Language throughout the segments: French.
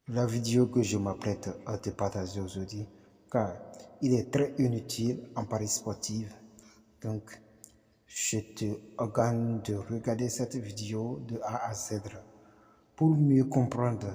La vidéo que je m'apprête à te partager aujourd'hui, car il est très inutile en paris sportif. Donc, je te organise de regarder cette vidéo de A à Z pour mieux comprendre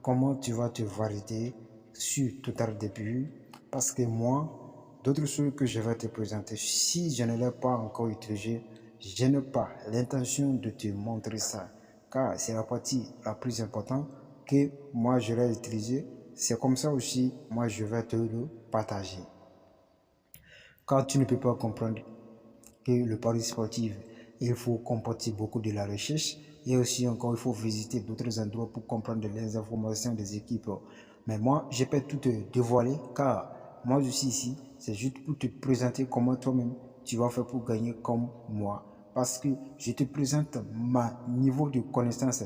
comment tu vas te valider sur Total Début. Parce que moi, d'autres choses que je vais te présenter, si je ne l'ai pas encore utilisé, je n'ai pas l'intention de te montrer ça. Car c'est la partie la plus importante que moi je l'ai utilisé. C'est comme ça aussi, moi je vais te le partager. Car tu ne peux pas comprendre que le pari sportif, il faut comporter beaucoup de la recherche et aussi encore il faut visiter d'autres endroits pour comprendre les informations des équipes. Mais moi, je peux tout te dévoiler car moi je suis ici, c'est juste pour te présenter comment toi-même tu vas faire pour gagner comme moi. Parce que je te présente ma niveau de connaissance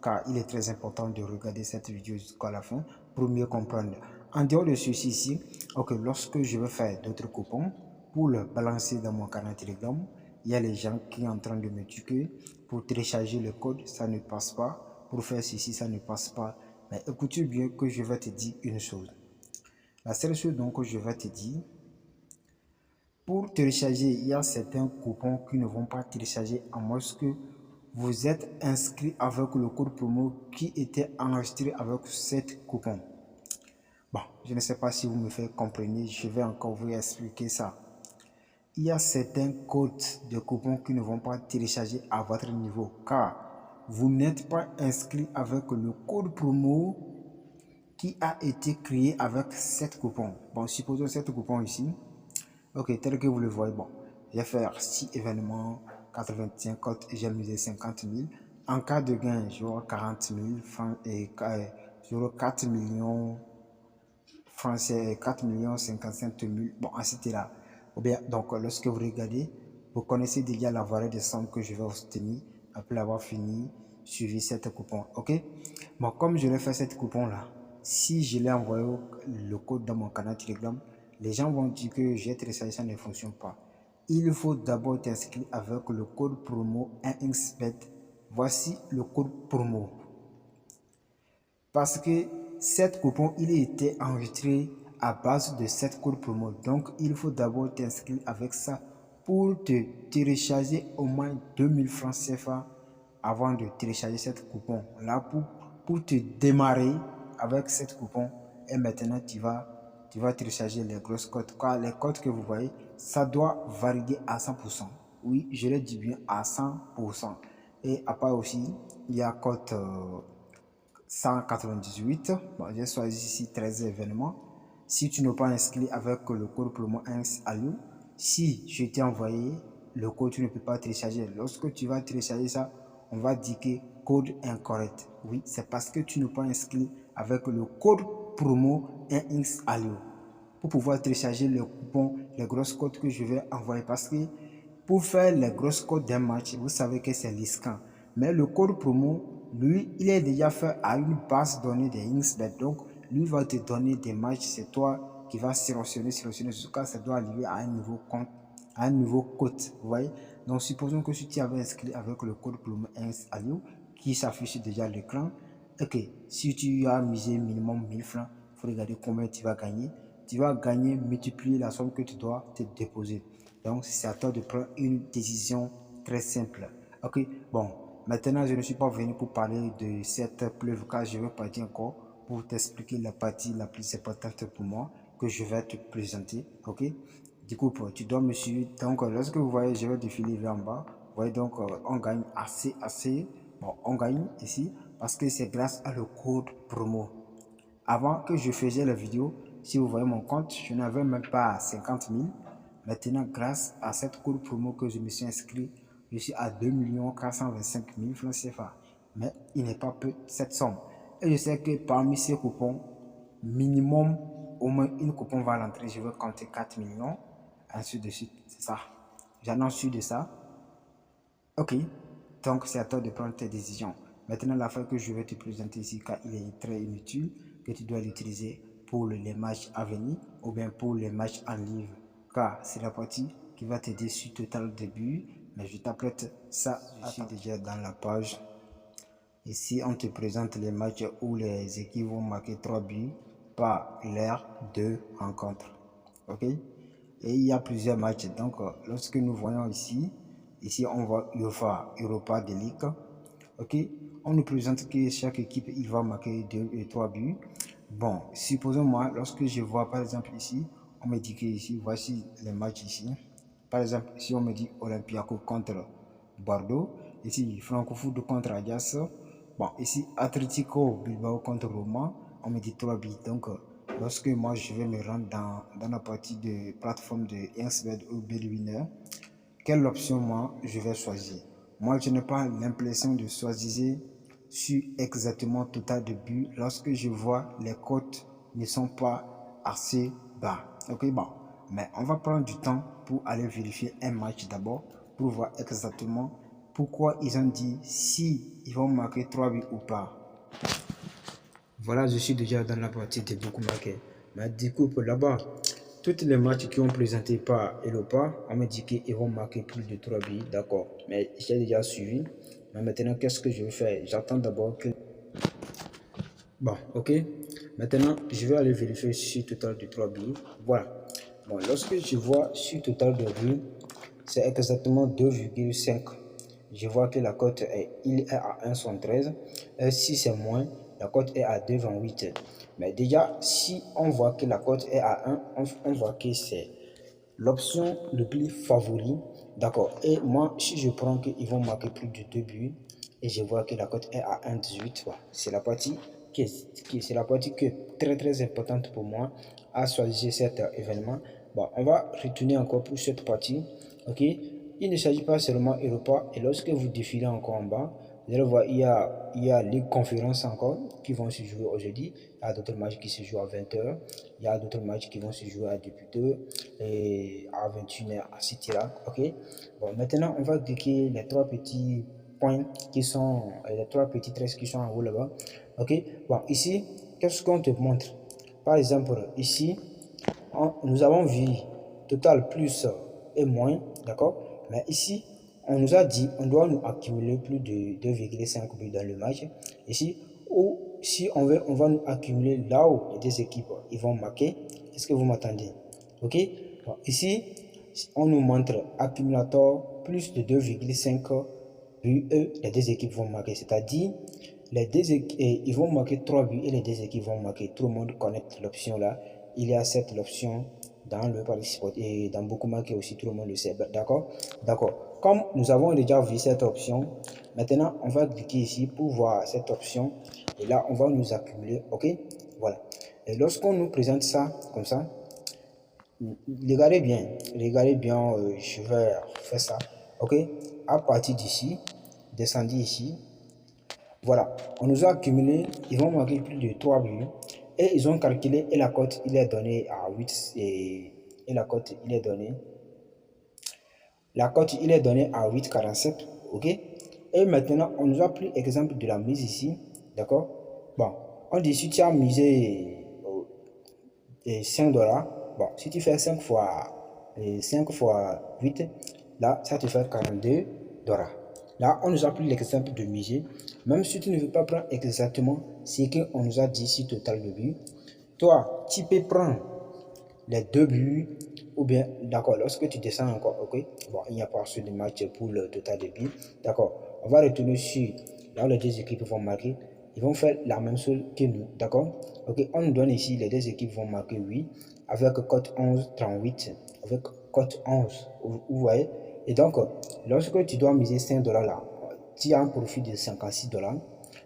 car il est très important de regarder cette vidéo jusqu'à la fin pour mieux comprendre. En dehors de ceci ici, ok, lorsque je vais faire d'autres coupons, pour le balancer dans mon canal Telegram, il y a les gens qui sont en train de me dire que pour télécharger le code, ça ne passe pas. Pour faire ceci, ça ne passe pas. Mais écoutez bien que je vais te dire une chose. La seule chose donc que je vais te dire, pour télécharger, il y a certains coupons qui ne vont pas télécharger à moins que vous êtes inscrit avec le code promo qui était enregistré avec cet coupon. Bon, je ne sais pas si vous me faites comprendre, je vais encore vous expliquer ça. Il y a certains codes de coupons qui ne vont pas télécharger à votre niveau car vous n'êtes pas inscrit avec le code promo qui a été créé avec cette coupon. Bon, supposons cette coupon ici. Ok, tel que vous le voyez, bon, je vais faire 6 événements, 85 codes et j'ai misé 50 000. En cas de gain, j'aurai 40 000 francs et j'aurai 4 millions français, 4 millions 55 000. Bon, ainsi là. Ou bien, donc, lorsque vous regardez, vous connaissez déjà la valeur des sommes que je vais obtenir après avoir fini, suivi cette coupon. Ok? Bon, comme je l'ai fait cette coupon là, si je l'ai envoyé le code dans mon canal Telegram, les gens vont dire que j'ai téléchargé, ça ne fonctionne pas. Il faut d'abord t'inscrire avec le code promo 1xbet. Voici le code promo. Parce que cette coupon, il était enregistré à base de cette code promo. Donc, il faut d'abord t'inscrire avec ça pour te télécharger au moins 2000 francs CFA avant de télécharger cette coupon. Là, pour te démarrer avec cette coupon. Et maintenant, tu vas télécharger les grosses codes. Car les codes que vous voyez, ça doit valider à 100%. Oui, je le dis bien à 100%. Et à part aussi, il y a code 198. Bon, j'ai choisi ici 13 événements. Si tu n'es pas inscrit avec le code promo 1 ALU, si je t'ai envoyé le code, tu ne peux pas télécharger. Lorsque tu vas télécharger ça, on va dire que code incorrect. Oui, c'est parce que tu n'es pas inscrit avec le code promo 1X ALU pour pouvoir télécharger le coupon, les grosses codes que je vais envoyer. Parce que pour faire les grosses codes d'un match, vous savez que c'est risquant. Mais le code promo, lui, il est déjà fait à une base donnée des XBet. Donc, lui va te donner des matchs. C'est toi qui vas sélectionner jusqu'à ça doit arriver à un nouveau compte, à un nouveau code. Vous voyez? Donc, supposons que si tu avais inscrit avec le code promo XALIO qui s'affiche déjà à l'écran, ok, si tu as misé minimum 1000 francs, il faut regarder combien tu vas gagner. Tu vas gagner, multiplier la somme que tu dois te déposer. Donc, c'est à toi de prendre une décision très simple. Ok, bon, maintenant, je ne suis pas venu pour parler de cette preuve car je vais partir encore pour t'expliquer la partie la plus importante pour moi que je vais te présenter. Ok, du coup, tu dois me suivre. Donc, lorsque vous voyez, je vais défiler vers en bas. Vous voyez, donc, on gagne assez. Bon, on gagne ici parce que c'est grâce à le code promo. Avant que je faisais la vidéo, si vous voyez mon compte, je n'avais même pas 50 000. Maintenant, grâce à cette code promo que je me suis inscrit, je suis à 2 425 000 francs CFA. Mais il n'est pas peu cette somme. Et je sais que parmi ces coupons, minimum, au moins une coupon va rentrer. Je vais compter 4 millions, ainsi de suite. C'est ça. J'en ai su de ça. Ok, donc c'est à toi de prendre tes décisions. Maintenant, la fois que je vais te présenter ici, car il est très inutile, que tu dois l'utiliser pour les matchs à venir ou bien pour les matchs en livre. Car c'est la partie qui va t'aider sur Total Début. Mais je t'apprête ça. Je suis déjà dans la page. Ici, on te présente les matchs où les équipes vont marquer 3 buts par l'air de rencontre. Ok? Et il y a plusieurs matchs. Donc, lorsque nous voyons ici on voit UEFA, Europa de League. Ok? On nous présente que chaque équipe, il va marquer 2 et 3 buts. Bon, supposons-moi, lorsque je vois par exemple ici, on me dit que ici, voici les matchs ici. Par exemple, si on me dit Olympiakos contre Bordeaux, ici Francofoot contre Ajax, bon, ici Atlético Bilbao contre Roma, on me dit 3 buts. Donc, lorsque moi je vais me rendre dans la partie de plateforme de Insbet ou Betwinner, quelle option moi je vais choisir? Moi, je n'ai pas l'impression de choisir sur exactement total de buts lorsque je vois les cotes ne sont pas assez bas. Ok, bon, mais on va prendre du temps pour aller vérifier un match d'abord pour voir exactement pourquoi ils ont dit si ils vont marquer 3 buts ou pas. Voilà, je suis déjà dans la partie de beaucoup marqué. Mais du coup, pour là-bas, tous les matchs qui ont présenté par Elopa, on me dit qu'ils vont marquer plus de 3 buts, d'accord. Mais j'ai déjà suivi. Mais maintenant, qu'est-ce que je vais faire? J'attends d'abord que... Bon, ok. Maintenant, je vais aller vérifier sur total de 3 buts. Voilà. Bon, lorsque je vois sur total de buts, c'est exactement 2,5. Je vois que la cote il est à 1,73. Si c'est moins, la cote est à 2,28. Mais déjà, si on voit que la cote est à 1, on voit que c'est l'option le plus favori. D'accord. Et moi, si je prends qu'ils vont marquer plus de 2 buts et je vois que la cote est à 1,18, c'est la partie c'est la partie qui est très très importante pour moi à choisir cet événement. Bon, on va retourner encore pour cette partie. Ok. Il ne s'agit pas seulement Europa. Et lorsque vous défilez encore en bas, vous allez voir, il y a les conférences encore qui vont se jouer aujourd'hui. Il y a d'autres matchs qui se jouent à 20h. Il y a d'autres matchs qui vont se jouer à 18h et à 21h, etc. Ok. Bon, maintenant, on va cliquer les trois petits points qui sont, les trois petits traits qui sont en haut là-bas. Ok. Bon, ici, qu'est-ce qu'on te montre? Par exemple, ici, nous avons vu total plus et moins, d'accord? Mais ici, on nous a dit on doit nous accumuler plus de 2,5 buts dans le match. Ici, ou si on va nous accumuler là où les deux équipes ils vont marquer. Est-ce que vous m'attendez? Ok? Bon, ici, on nous montre accumulateur plus de 2,5 buts et les deux équipes vont marquer. C'est-à-dire, les deux équipes, ils vont marquer 3 buts et les deux équipes vont marquer. Tout le monde connaît l'option là. Il y a cette option dans le Paris Sport et dans beaucoup marqué aussi, tout le monde le sait. D'accord? D'accord. Comme nous avons déjà vu cette option, maintenant on va cliquer ici pour voir cette option et là on va nous accumuler. Ok? Voilà. Et lorsqu'on nous présente ça comme ça, regardez bien, je vais faire ça. Ok? À partir d'ici, descendez ici. Voilà, on nous a accumulé, ils vont marquer plus de 3 buts et ils ont calculé et la cote il est donné à 8 et la cote il est donné à 8,47, ok. Et maintenant on nous a pris exemple de la mise ici, d'accord. Bon, on dit si tu as misé 5 $, bon, si tu fais 5 fois 8, là, ça te fait 42 $. Là, on nous a pris l'exemple de miser. Même si tu ne veux pas prendre exactement ce qu'on nous a dit ici, total de buts, toi, tu peux prendre les 2 buts, ou bien, d'accord, lorsque tu descends encore, ok, bon, il n'y a pas assez de match pour le total de buts, d'accord, on va retourner sur là où les deux équipes vont marquer, ils vont faire la même chose que nous, d'accord, ok, on nous donne ici, les deux équipes vont marquer 8, avec cote 11,38, avec cote 11, vous voyez, et donc, lorsque tu dois miser 5 $ là, tu as un profit de 56 $,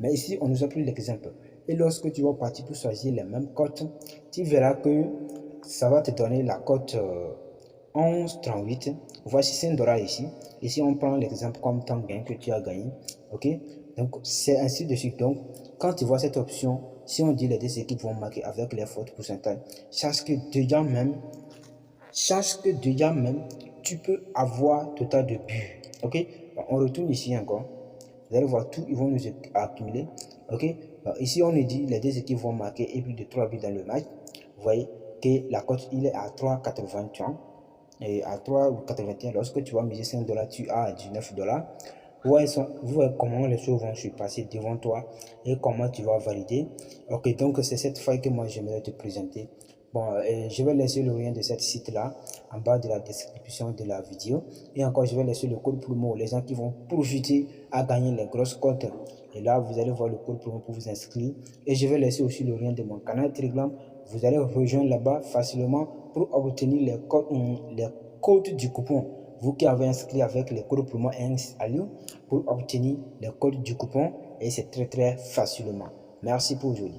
mais ici, on nous a pris l'exemple, et lorsque tu vas partir pour choisir les mêmes cotes, tu verras que ça va te donner la cote 11,38. Voici 5 $ ici. Ici, on prend l'exemple comme ton gain que tu as gagné. Ok? Donc, c'est ainsi de suite. Donc, quand tu vois cette option, si on dit les deux équipes vont marquer avec les fautes pourcentages, sache que déjà même, tu peux avoir total de buts. Ok? Donc, on retourne ici encore. Vous allez voir tout, ils vont nous accumuler. Ok? Donc, ici, on nous dit les deux équipes vont marquer et plus de 3 buts dans le match. Vous voyez que la cote il est à 3,81 et à 3,81. Lorsque tu vas miser 5 $, tu as 19 $. Vous voyez comment les choses vont se passer devant toi et comment tu vas valider. Ok, donc c'est cette faille que moi j'aimerais te présenter. Bon, je vais laisser le lien de cette site-là en bas de la description de la vidéo. Et encore, je vais laisser le code promo, les gens qui vont profiter à gagner les grosses cotes. Et là, vous allez voir le code promo pour vous inscrire. Et je vais laisser aussi le lien de mon canal Telegram. Vous allez rejoindre là-bas facilement pour obtenir les codes du coupon. Vous qui avez inscrit avec les codes promo à Lyon pour obtenir les codes du coupon. Et c'est très facilement. Merci pour aujourd'hui.